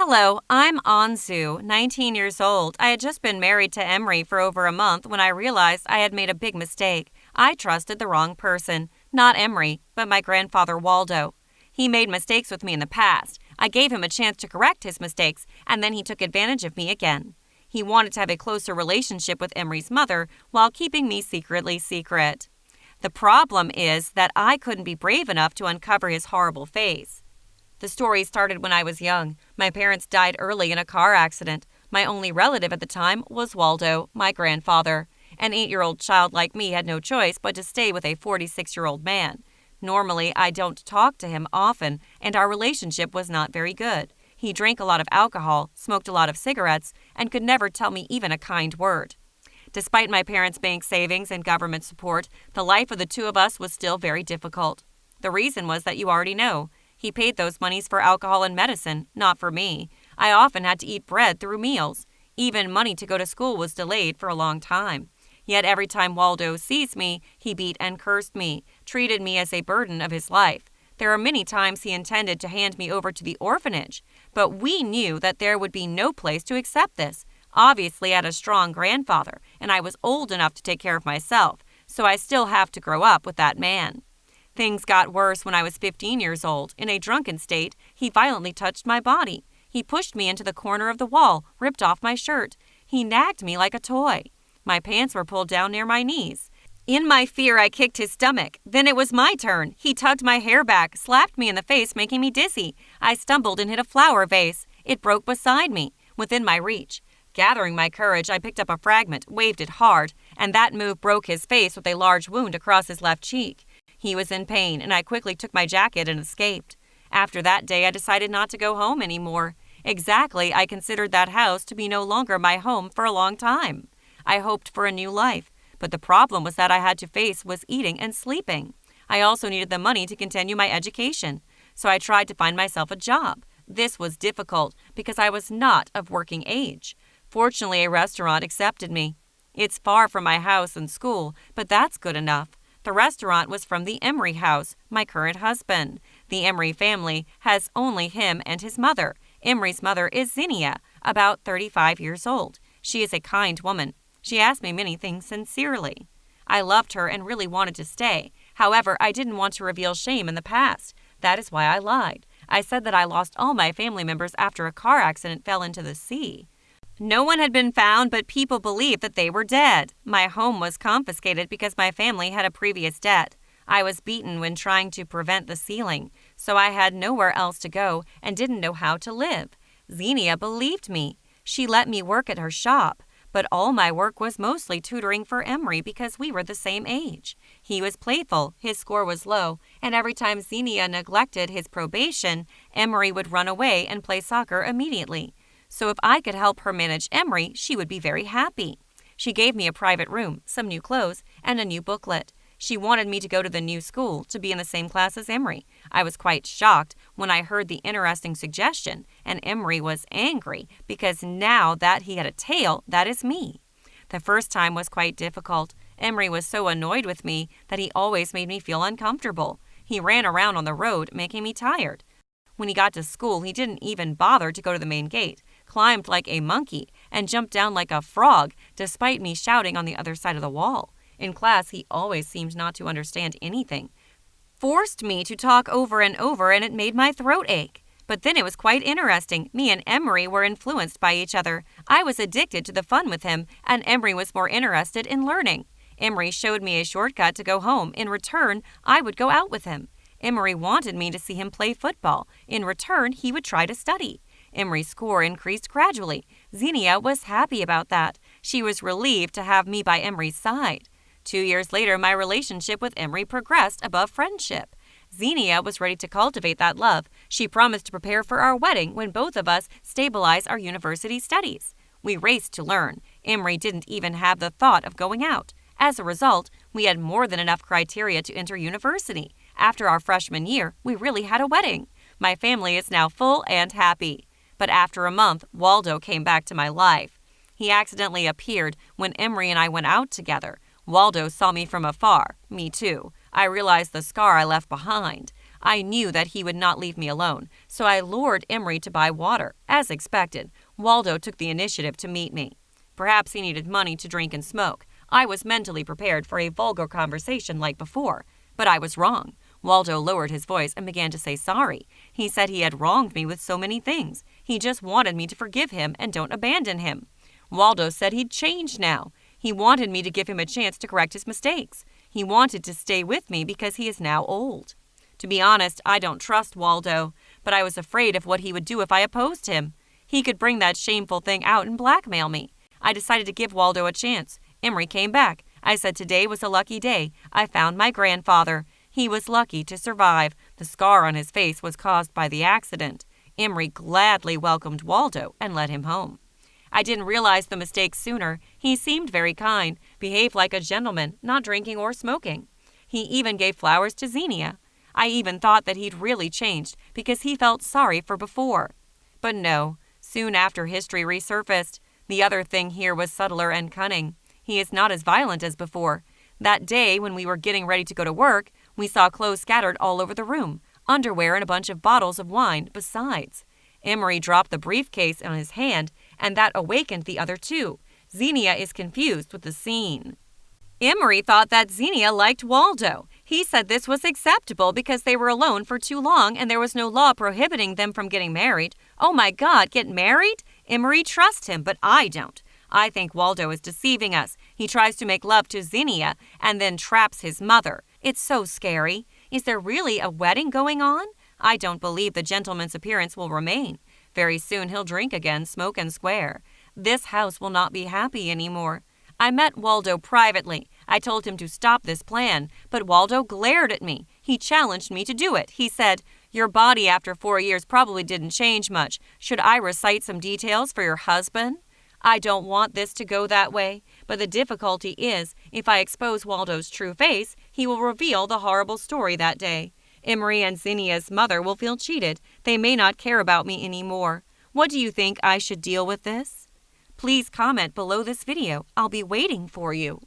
Hello, I'm Anzu, 19 years old. I had just been married to Emery for over a month when I realized I had made a big mistake. I trusted the wrong person. Not Emery, but my grandfather Waldo. He made mistakes with me in the past. I gave him a chance to correct his mistakes, and then he took advantage of me again. He wanted to have a closer relationship with Emery's mother while keeping me secretly secret. The problem is that I couldn't be brave enough to uncover his horrible face. The story started when I was young. My parents died early in a car accident. My only relative at the time was Waldo, my grandfather. An 8-year-old child like me had no choice but to stay with a 46-year-old man. Normally, I don't talk to him often, and our relationship was not very good. He drank a lot of alcohol, smoked a lot of cigarettes, and could never tell me even a kind word. Despite my parents' bank savings and government support, the life of the two of us was still very difficult. The reason was that you already know. He paid those monies for alcohol and medicine, not for me. I often had to eat bread through meals. Even money to go to school was delayed for a long time. Yet every time Waldo sees me, he beat and cursed me, treated me as a burden of his life. There are many times he intended to hand me over to the orphanage, but we knew that there would be no place to accept this. Obviously, I had a strong grandfather, and I was old enough to take care of myself, so I still have to grow up with that man. Things got worse when I was 15 years old. In a drunken state, he violently touched my body. He pushed me into the corner of the wall, ripped off my shirt. He nagged me like a toy. My pants were pulled down near my knees. In my fear, I kicked his stomach. Then it was my turn. He tugged my hair back, slapped me in the face, making me dizzy. I stumbled and hit a flower vase. It broke beside me, within my reach. Gathering my courage, I picked up a fragment, waved it hard, and that move broke his face with a large wound across his left cheek. He was in pain, and I quickly took my jacket and escaped. After that day, I decided not to go home anymore. Exactly, I considered that house to be no longer my home for a long time. I hoped for a new life, but the problem was that I had to face was eating and sleeping. I also needed the money to continue my education, so I tried to find myself a job. This was difficult because I was not of working age. Fortunately, a restaurant accepted me. It's far from my house and school, but that's good enough. The restaurant was from the Emery house, my current husband. The Emery family has only him and his mother. Emery's mother is Zinnia, about 35 years old. She is a kind woman. She asked me many things sincerely. I loved her and really wanted to stay. However, I didn't want to reveal shame in the past. That is why I lied. I said that I lost all my family members after a car accident fell into the sea. No one had been found, but people believed that they were dead. My home was confiscated because my family had a previous debt. I was beaten when trying to prevent the sealing, so I had nowhere else to go and didn't know how to live. Xenia believed me. She let me work at her shop, but all my work was mostly tutoring for Emery because we were the same age. He was playful, his score was low, and every time Xenia neglected his probation, Emery would run away and play soccer immediately. So if I could help her manage Emery, she would be very happy. She gave me a private room, some new clothes, and a new booklet. She wanted me to go to the new school to be in the same class as Emery. I was quite shocked when I heard the interesting suggestion, and Emery was angry because now that he had a tail, that is me. The first time was quite difficult. Emery was so annoyed with me that he always made me feel uncomfortable. He ran around on the road, making me tired. When he got to school, he didn't even bother to go to the main gate, climbed like a monkey, and jumped down like a frog, despite me shouting on the other side of the wall. In class, he always seemed not to understand anything. Forced me to talk over and over, and it made my throat ache. But then it was quite interesting. Me and Emery were influenced by each other. I was addicted to the fun with him, and Emery was more interested in learning. Emery showed me a shortcut to go home. In return, I would go out with him. Emery wanted me to see him play football. In return, he would try to study. Emery's score increased gradually. Xenia was happy about that. She was relieved to have me by Emery's side. 2 years later, my relationship with Emery progressed above friendship. Xenia was ready to cultivate that love. She promised to prepare for our wedding when both of us stabilize our university studies. We raced to learn. Emery didn't even have the thought of going out. As a result, we had more than enough criteria to enter university. After our freshman year, we really had a wedding. My family is now full and happy. But after a month, Waldo came back to my life. He accidentally appeared when Emery and I went out together. Waldo saw me from afar. Me too. I realized the scar I left behind. I knew that he would not leave me alone, so I lured Emery to buy water. As expected, Waldo took the initiative to meet me. Perhaps he needed money to drink and smoke. I was mentally prepared for a vulgar conversation like before, but I was wrong. Waldo lowered his voice and began to say sorry. He said he had wronged me with so many things. He just wanted me to forgive him and don't abandon him. Waldo said he'd changed now. He wanted me to give him a chance to correct his mistakes. He wanted to stay with me because he is now old. To be honest, I don't trust Waldo, but I was afraid of what he would do if I opposed him. He could bring that shameful thing out and blackmail me. I decided to give Waldo a chance. Emery came back. I said today was a lucky day. I found my grandfather. He was lucky to survive. The scar on his face was caused by the accident. Emery gladly welcomed Waldo and led him home. I didn't realize the mistake sooner. He seemed very kind, behaved like a gentleman, not drinking or smoking. He even gave flowers to Xenia. I even thought that he'd really changed because he felt sorry for before. But no, soon after history resurfaced. The other thing here was subtler and cunning. He is not as violent as before. That day when we were getting ready to go to work, we saw clothes scattered all over the room, underwear and a bunch of bottles of wine besides. Emery dropped the briefcase on his hand, and that awakened the other two. Xenia is confused with the scene. Emery thought that Xenia liked Waldo. He said this was acceptable because they were alone for too long and there was no law prohibiting them from getting married. Oh my God, get married? Emery trusts him, but I don't. I think Waldo is deceiving us. He tries to make love to Xenia and then traps his mother. It's so scary. Is there really a wedding going on? I don't believe the gentleman's appearance will remain. Very soon he'll drink again, smoke and swear. This house will not be happy anymore. I met Waldo privately. I told him to stop this plan, but Waldo glared at me. He challenged me to do it. He said, "Your body after 4 years probably didn't change much. Should I recite some details for your husband?" I don't want this to go that way, but the difficulty is, if I expose Waldo's true face, he will reveal the horrible story that day. Emery and Xenia's mother will feel cheated. They may not care about me anymore. What do you think I should deal with this? Please comment below this video. I'll be waiting for you.